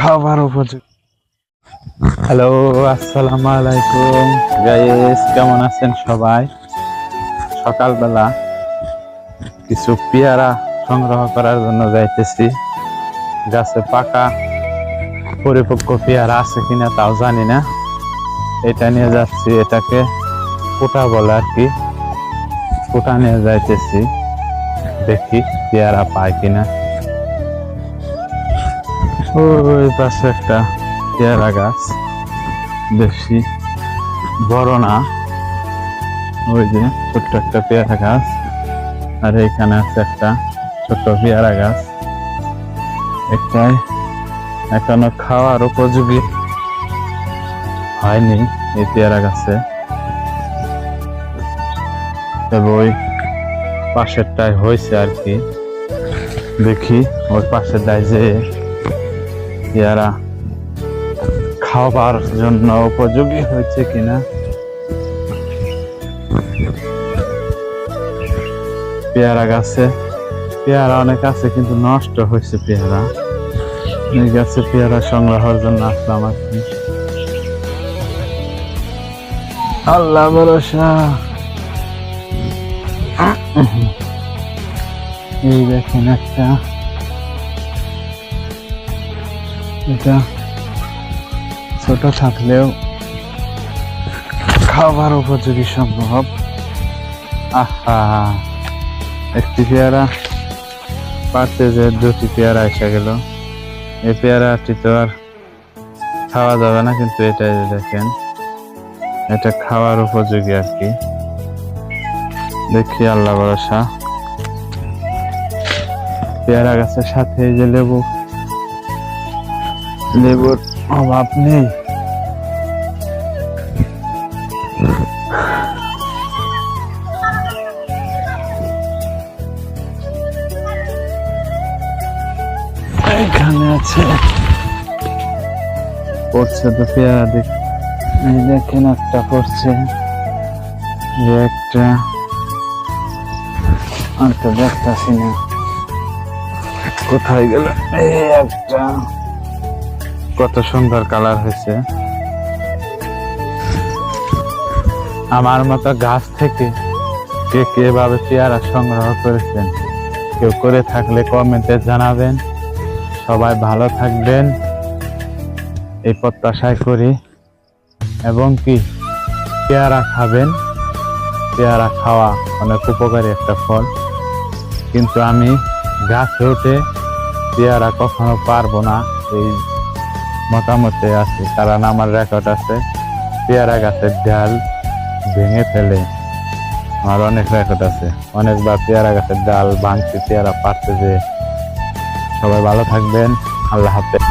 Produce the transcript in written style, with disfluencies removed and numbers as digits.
খাবার উপযোগী। হ্যালো, আসসালামু আলাইকুম গাইস, কেমন আছেন সবাই? সকালবেলা কিছু পেয়ারা সংগ্রহ করার জন্য যাইতেছি। গাছে পাকা পরিপক্ক পেয়ারা আছে কিনা তাও জানি না, এটা নিয়ে যাচ্ছি। এটাকে কোটা বলে আর কি, কোটা নিয়ে যাইতেছি, দেখি পেয়ারা পায় কিনা। ওই পাশে একটা পেয়ারা গাছ, বেশি বড় না, ওই যে ছোট্ট একটা পেয়ারা গাছ। আর এখানে আছে একটা ছোট্ট পেয়ারা গাছ, একটাই এখনো খাওয়ার উপযোগী হয়নি এই পেয়ারা গাছে। তবে ওই পাশেরটাই হয়েছে আর কি, দেখি ওই পাশেরটাই যে পেয়ারা খাবার জন্য উপযোগী হয়েছে কিনা। পেয়ারা গাছে পেয়ারা অনেক আছে কিন্তু নষ্ট হয়েছে পেয়ারা। এই গাছে পেয়ারা সংগ্রহের জন্য আসলাম আর কি। আল্লাহ ভরসা। এই দেখেন একটা, এটা ছোট থাকলেও খাবার উপযোগী সম্ভব। আহা, একটি পেয়ারা পারতে যে দুটি পেয়ারা এসে গেল। এই পেয়ারাটি তো আর খাওয়া যাবে না, কিন্তু এটা দেখেন, এটা খাওয়ার উপযোগী আর কি। দেখি আল্লাহ ভরসা। পেয়ারা গাছের সাথে এই যে লেবুর অভাব নেই। এখানে আছে, পড়ছে তো পেয়ারা, এই দেখেন একটা পড়ছে, একটা আর তো দেখতেছি না কোথায় গেল। এই একটা, কত সুন্দর কালার হয়েছে। আমার মতো গাছ থেকে কে কে এভাবে পেয়ারা সংগ্রহ করেছেন, কেউ করে থাকলে কমেন্টে জানাবেন। সবাই ভালো থাকবেন এই প্রত্যাশায় করি, এবং কি পেয়ারা খাবেন। পেয়ারা খাওয়া অনেক উপকারী একটা ফল, কিন্তু আমি গাছে উঠে পেয়ারা কখনো পারবো না এই মতামতে আছি, কারণ আমার রেকর্ড আছে পেয়ারা গাছের ডাল ভেঙে ফেলে। আমার অনেক রেকর্ড আছে, অনেকবার পেয়ারা গাছের ডাল ভাঙতে, পেয়ারা পারতে যে। সবাই ভালো থাকবেন, আল্লাহ হাফেজ।